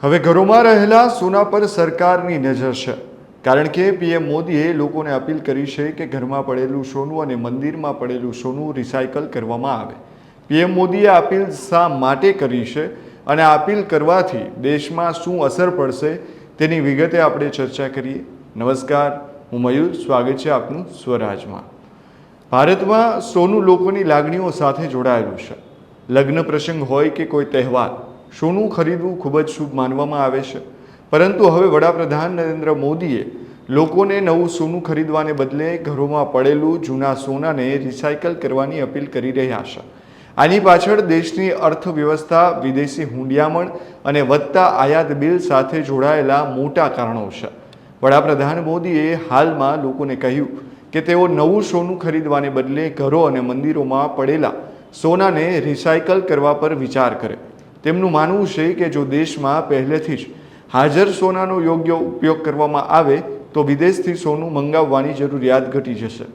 હવે ઘરોમાં રહેલા સોના પર સરકારની નજર છે, કારણ કે પીએમ મોદીએ લોકોને અપીલ કરી છે કે ઘરમાં પડેલું સોનું અને મંદિરમાં પડેલું સોનું રિસાયકલ કરવામાં આવે. પીએમ મોદીએ આ અપીલ શા માટે કરી છે અને આ અપીલ કરવાથી દેશમાં શું અસર પડશે તેની વિગતે આપણે ચર્ચા કરીએ. નમસ્કાર, હું મયુર, સ્વાગત છે આપનું સ્વરાજમાં. ભારતમાં સોનું લોકોની લાગણીઓ સાથે જોડાયેલું છે. લગ્ન પ્રસંગ હોય કે કોઈ તહેવાર, સોનું ખરીદવું ખૂબ જ શુભ માનવામાં આવે છે. પરંતુ હવે વડાપ્રધાન નરેન્દ્ર મોદીએ લોકોને નવું સોનું ખરીદવાને બદલે ઘરોમાં પડેલું જૂના સોનાને રિસાયકલ કરવાની અપીલ કરી રહ્યા છે. આની પાછળ દેશની અર્થવ્યવસ્થા, વિદેશી હુંડિયામણ અને વધતા આયાત બિલ સાથે જોડાયેલા મોટા કારણો છે. વડાપ્રધાન મોદીએ હાલમાં લોકોને કહ્યું કે તેઓ નવું સોનું ખરીદવાને બદલે ઘરો અને મંદિરોમાં પડેલા સોનાને રિસાયકલ કરવા પર વિચાર કરે. તેમનું માનવું છે કે જો દેશમાં પહેલેથી જ હાજર સોનાનો યોગ્ય ઉપયોગ કરવામાં આવે તો વિદેશથી સોનું મંગાવવાની જરૂરિયાત ઘટી જશે.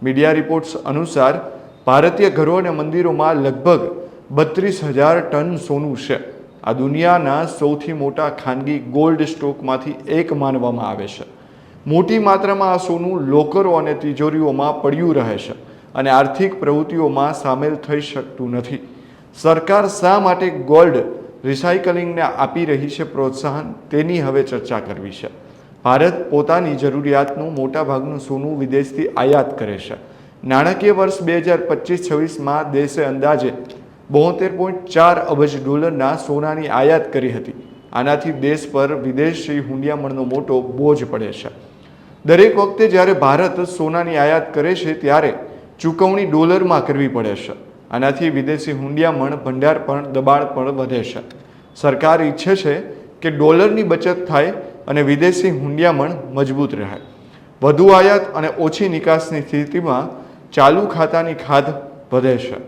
મીડિયા રિપોર્ટ્સ અનુસાર ભારતીય ઘરો અને મંદિરોમાં લગભગ 32,000 ટન સોનું છે. આ દુનિયાના સૌથી મોટા ખાનગી ગોલ્ડ સ્ટોકમાંથી એક માનવામાં આવે છે. મોટી માત્રામાં આ સોનું લોકરો અને તિજોરીઓમાં પડ્યું રહે છે અને આર્થિક પ્રવૃત્તિઓમાં સામેલ થઈ શકતું નથી. સરકાર શા માટે ગોલ્ડ રિસાયકલિંગને આપી રહી છે પ્રોત્સાહન, તેની હવે ચર્ચા કરવી છે. ભારત પોતાની જરૂરિયાતનું મોટાભાગનું સોનું વિદેશથી આયાત કરે છે. નાણાકીય વર્ષ 2025-26માં દેશે અંદાજે $72.4 અબજ સોનાની આયાત કરી હતી. આનાથી દેશ પર વિદેશી હુંડિયામણનો મોટો બોજ પડે છે. દરેક વખતે જ્યારે ભારત સોનાની આયાત કરે છે ત્યારે ચૂકવણી ડોલરમાં કરવી પડે છે. આનાથી વિદેશી હુંડિયામણ ભંડાર પણ દબાણ પણ વધે છે. સરકાર ઈચ્છે છે કે ડોલરની બચત થાય અને વિદેશી હુંડિયામણ મજબૂત રહે. વધુ આયાત અને ઓછી નિકાસની સ્થિતિમાં ચાલુ ખાતાની ખાધ વધે છે.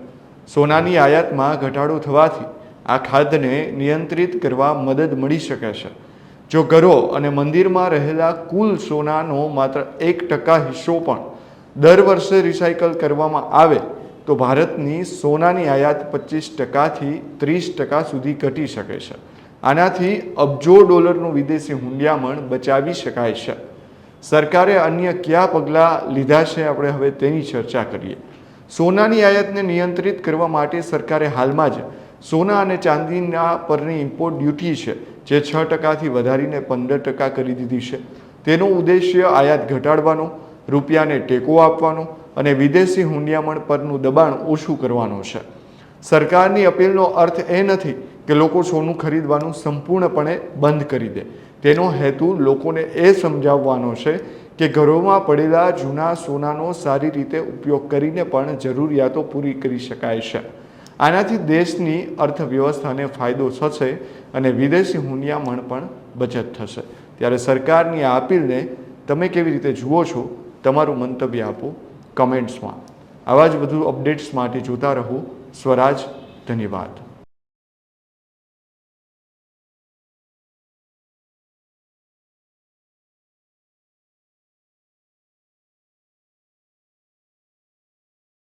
સોનાની આયાતમાં ઘટાડો થવાથી આ ખાધને નિયંત્રિત કરવા મદદ મળી શકે છે. જો ઘરો અને મંદિરમાં રહેલા કુલ સોનાનો માત્ર 1% હિસ્સો પણ દર વર્ષે રિસાયકલ કરવામાં આવે તો ભારતની સોનાની આયાત 25%થી 30% સુધી ઘટી શકે છે. આનાથી અબજો ડોલરનું વિદેશી હુંડિયામણ બચાવી શકાય છે. સરકારે અન્ય કયા પગલાં લીધા છે, આપણે હવે તેની ચર્ચા કરીએ. સોનાની આયાતને નિયંત્રિત કરવા માટે સરકારે હાલમાં જ સોના અને ચાંદીના પરની ઇમ્પોર્ટ ડ્યુટી છે જે 6%થી વધારીને 15% કરી દીધી છે. તેનો ઉદ્દેશ્ય આયાત ઘટાડવાનો, રૂપિયાને ટેકો આપવાનો અને વિદેશી હુંડિયામણ પરનું દબાણ ઓછું કરવાનો છે. સરકારની અપીલનો અર્થ એ નથી કે લોકો સોનું ખરીદવાનું સંપૂર્ણપણે બંધ કરી દે. તેનો હેતુ લોકોને એ સમજાવવાનો છે કે ઘરોમાં પડેલા જૂના સોનાનો સારી રીતે ઉપયોગ કરીને પણ જરૂરિયાતો પૂરી કરી શકાય છે. આનાથી દેશની અર્થવ્યવસ્થાને ફાયદો થશે અને વિદેશી હુંડિયામણ પણ બચત થશે. ત્યારે સરકારની આ અપીલને તમે કેવી રીતે જુઓ છો, તમારું મંતવ્ય આપો કમેન્ટ્સમાં. આવા જ વધુ અપડેટ્સ માટે જોતા રહો સ્વરાજ. ધન્યવાદ.